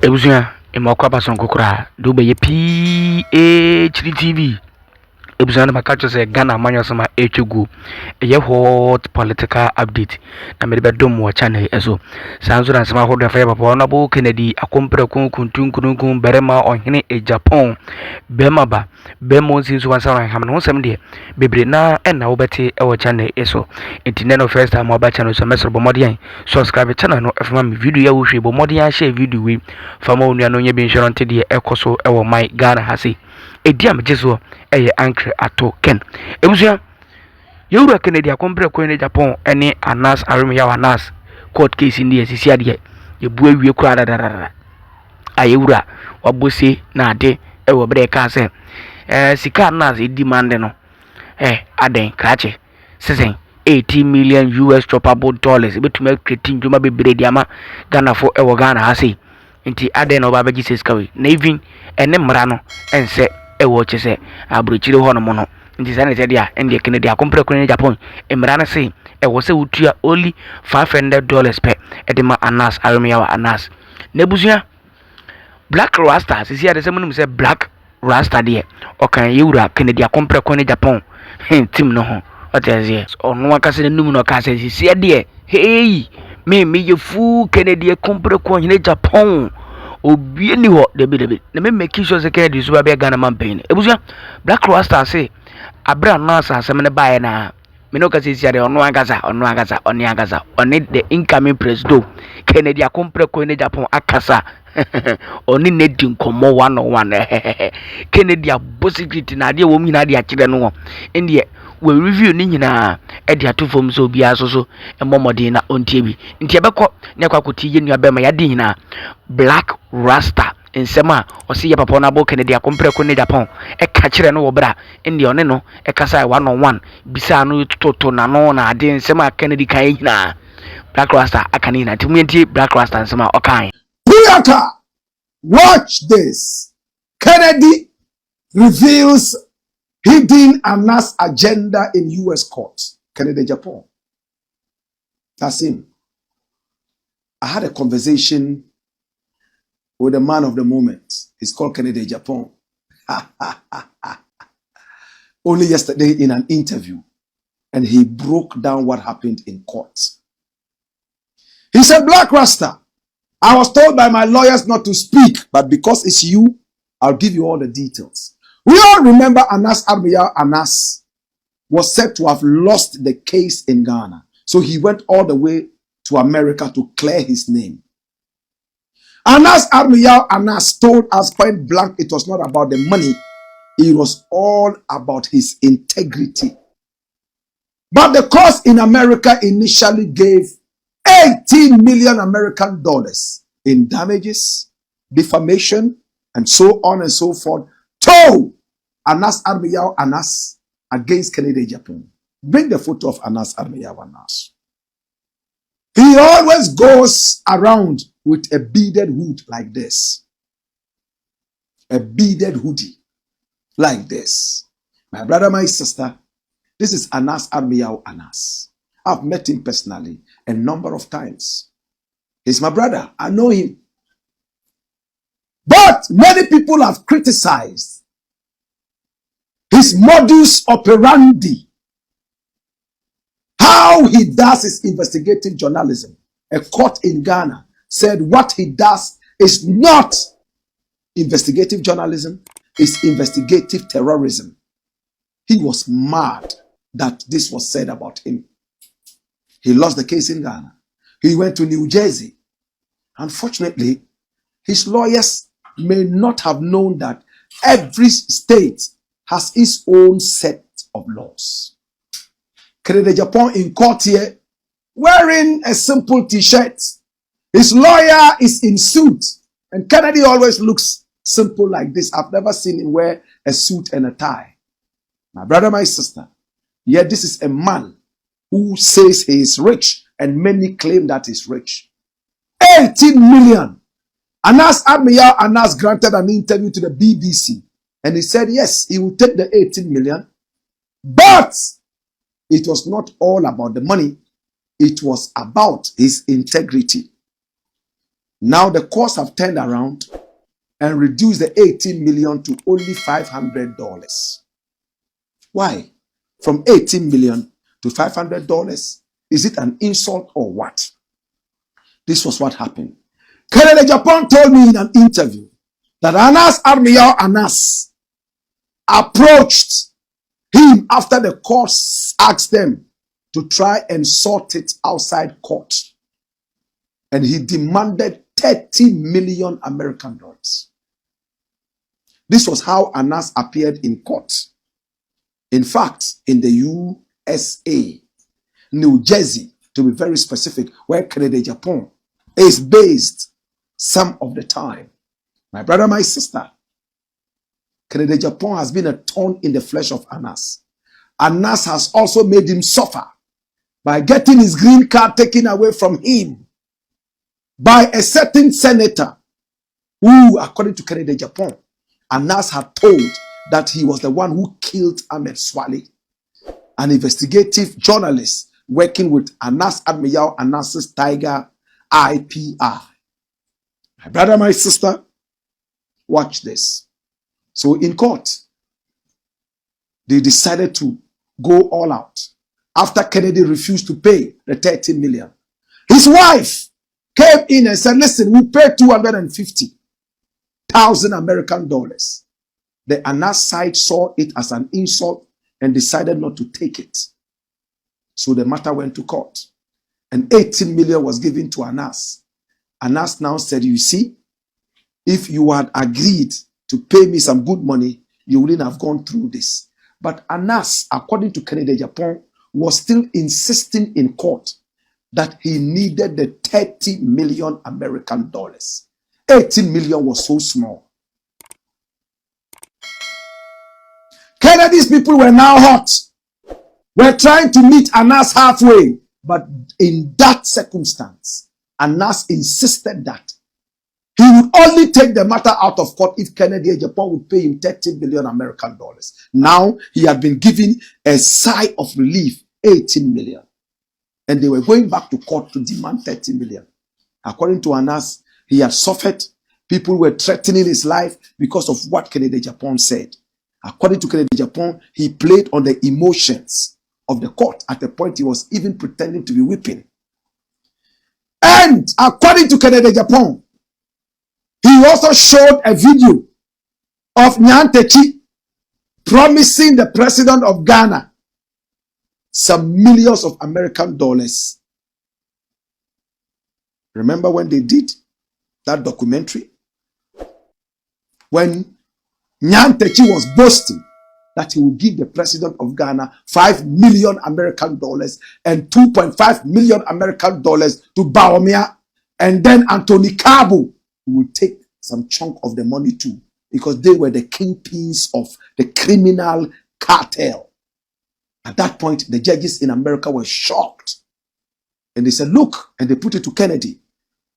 Ebusia emokwa pasonko kura do be PHD TV. Ebusia na makacho se Ghana manyo sama etwegu eye hot political update na me be dom wo channel eso sanzo na sama hodo fa papa na bo Kennedy akompre kunkun berema Ohene Agyapong bemaba bemo nsinso wansa wan ham no sem de bebre na na wo beti e wo channel eso intine no first time wo ba channel so mesro bo modian subscribe channel no efama me video ya wo hwe bo modian share video we fama onua no nya bi insurance de ekoso e wo my Ghana hase ediam jeso eye ankre ato ken ebusia yewura Kennedy akompre ko ne Japan ene anas aremya anas court case ndi esisi ade yebu awie kura dadadada ayewura wabose na ade e wo bre ka se sika anas demand no aden krache sesen 80 million US choppable dollars betuma creating njuma bebre diama Ghana fo e wo Ghana hase nti aden no ba beji seskawe na even ene mra no ense e wo chese abrochire ho no mo no nti sane se dia ende Kennedy akompre ko ne Japan emra na se e wo se utua only $500 per edema anas aremia wa anas nebusia Blakk Rasta sisi ade se munum se Blakk Rasta de okan yewura Kennedy akompre ko ne Japan team no ho otezie onu akase ne num no akase sisi ade hey me yefu Kennedy akompre ko ne Japan obi ni ho debi na me make sure say Kennedy so ba be Ghana man pain ebusia Blakk Rasta say abra nasa asem ne bae na me no ka say sia de onu agaza oni the incoming president Kennedy akompre ko ne Japan akasa oni ne di nkomo 101 Kennedy abosicity na de wo mi na de akire no ndie we review ni nyina e de atofom so bia so emomode na ontie bi ntie bekọ ne kwakoti ye nua be ma ya de nyina Blakk Rasta nsema osi ye papa na bo Kennedy akompre ko ne Japan e ka kire no wo bra ndie one no e kasa 101 bisa no toto na no na ade nsema Kennedy kan nyina Blakk Rasta akani na timuntie Blakk Rasta nsema okan Puyaka, watch this. Kennedy reveals hidden Anas agenda in U.S. courts. Kennedy Japan. That's him. I had a conversation with a man of the moment. He's called Kennedy Japan. Only yesterday in an interview. And he broke down what happened in court. He said, Blakk Rasta, I was told by my lawyers not to speak, but because it's you, I'll give you all the details. We all remember Anas Armiyao Anas was said to have lost the case in Ghana. So he went all the way to America to clear his name. Anas Armiyao Anas told us point blank it was not about the money. It was all about his integrity. But the court in America initially gave 18 million American dollars in damages, defamation, and so on and so forth to Anas Armiyao Anas against Kennedy Japan. Bring the photo of Anas Armiyao Anas. He always goes around with a beaded hood like this. A beaded hoodie like this. My brother, my sister, this is Anas Armiyao Anas. I've met him personally a number of times. He's my brother. I know him. But many people have criticized his modus operandi, how he does his investigative journalism. A court in Ghana said what he does is not investigative journalism, it's investigative terrorism. He was mad that this was said about him. He lost the case in Ghana. He went to New Jersey. Unfortunately, his lawyers may not have known that every state has its own set of laws. Kennedy Japan in court here, wearing a simple t-shirt. His lawyer is in suit. And Kennedy always looks simple like this. I've never seen him wear a suit and a tie. My brother, my sister, yet this is a man who says he is rich, and many claim that he's rich. 18 million. Anas Armiyao Anas granted an interview to the BBC, and he said yes, he will take the 18 million, but it was not all about the money. It was about his integrity. Now the courts have turned around and reduced the 18 million to only $500. Why? From 18 million to $500? Is it an insult or what? This was what happened. Agyapong told me in an interview that Anas approached him after the courts asked them to try and sort it outside court. And he demanded 30 million American dollars. This was how Anas appeared in court. In fact, in the USA, New Jersey, to be very specific, where Agyapong is based some of the time. My brother, my sister, Agyapong has been a thorn in the flesh of Anas. Anas has also made him suffer by getting his green card taken away from him by a certain senator who, according to Agyapong, Anas had told that he was the one who killed Ahmed Swale, an investigative journalist working with Anas Admiral Anas's Tiger IPR. My brother, my sister, watch this. So in court, they decided to go all out after Kennedy refused to pay the 30 million. His wife came in and said, listen, we'll pay 250,000 American dollars. The Anas side saw it as an insult and decided not to take it. So the matter went to court. And 18 million was given to Anas. Anas now said, you see, if you had agreed to pay me some good money, you wouldn't have gone through this. But Anas, according to Agyapong, was still insisting in court that he needed the 30 million American dollars. 18 million was so small. Kennedy's people were now hot. We're trying to meet Anas halfway. But in that circumstance, Anas insisted that he would only take the matter out of court if Agyapong would pay him 30 million American dollars. Now he had been given a sigh of relief, 18 million. And they were going back to court to demand 30 million. According to Anas, he had suffered. People were threatening his life because of what Agyapong said. According to Agyapong, he played on the emotions of the court. At the point, he was even pretending to be weeping. And according to Agyapong, he also showed a video of Nyantechi promising the president of Ghana some millions of American dollars. Remember when they did that documentary? When Nyantechi was boasting that he would give the president of Ghana 5 million American dollars and 2.5 million American dollars to Bawumia, and then Anthony Kabu would take some chunk of the money too, because they were the kingpins of the criminal cartel. At that point, the judges in America were shocked. And they said, look, and they put it to Kennedy,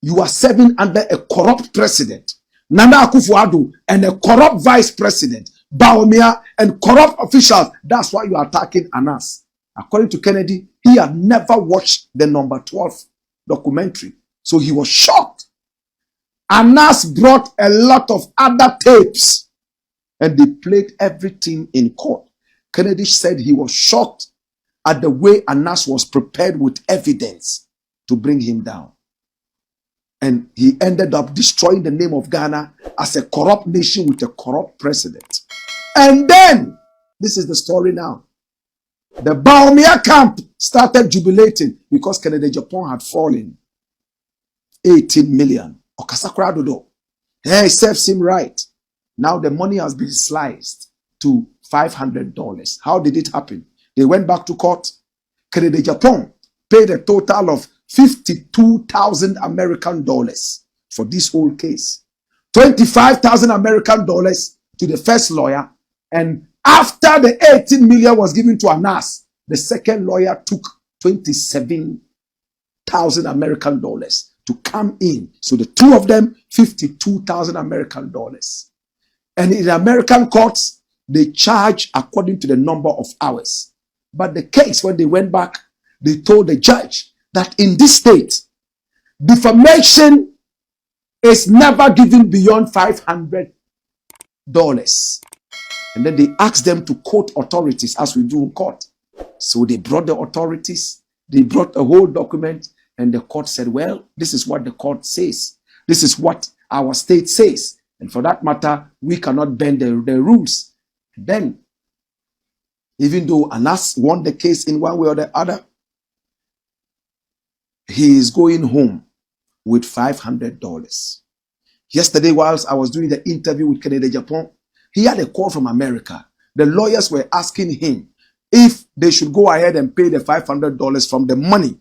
you are serving under a corrupt president, Nana Akufo-Addo, and a corrupt vice president, Bawumia, and corrupt officials. That's why you are attacking Anas. According to Kennedy, he had never watched the number 12 documentary. So he was shocked. Anas brought a lot of other tapes and they played everything in court. Kennedy said he was shocked at the way Anas was prepared with evidence to bring him down. And he ended up destroying the name of Ghana as a corrupt nation with a corrupt president. And then, this is the story now. The Bawumia camp started jubilating because Agyapong had fallen. 18 million. Okasakura Dodo. Hey, serves him right. Now the money has been sliced to $500. How did it happen? They went back to court. Agyapong paid a total of 52,000 American dollars for this whole case. 25,000 American dollars to the first lawyer. And after the 18 million was given to Anas, the second lawyer took 27,000 American dollars to come in. So the two of them, 52,000 American dollars. And in the American courts, they charge according to the number of hours. But the case, when they went back, they told the judge that in this state, defamation is never given beyond $500. And then they asked them to quote authorities as we do in court. So they brought the authorities, they brought a whole document, and the court said, well, this is what the court says. This is what our state says. And for that matter, we cannot bend the rules. Then, even though Anas won the case in one way or the other, he is going home with $500. Yesterday, whilst I was doing the interview with Kennedy Agyapong, he had a call from America. The lawyers were asking him if they should go ahead and pay the $500 from the money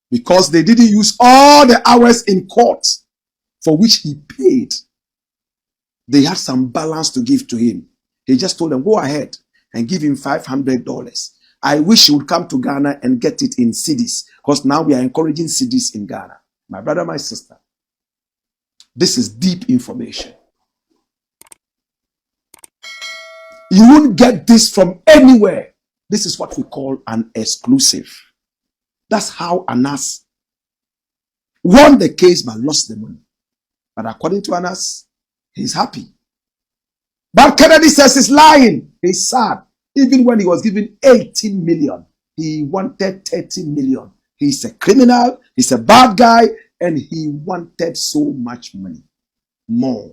because they didn't use all the hours in court for which he paid. They had some balance to give to him. He just told them, go ahead and give him $500. I wish he would come to Ghana and get it in cedis because now we are encouraging cedis in Ghana. My brother, my sister, this is deep information. You won't get this from anywhere. This is what we call an exclusive. That's how Anas won the case but lost the money. But according to Anas, he's happy. But Kennedy says he's lying. He's sad. Even when he was given 18 million, he wanted 30 million. He's a criminal, he's a bad guy, and he wanted so much money. More.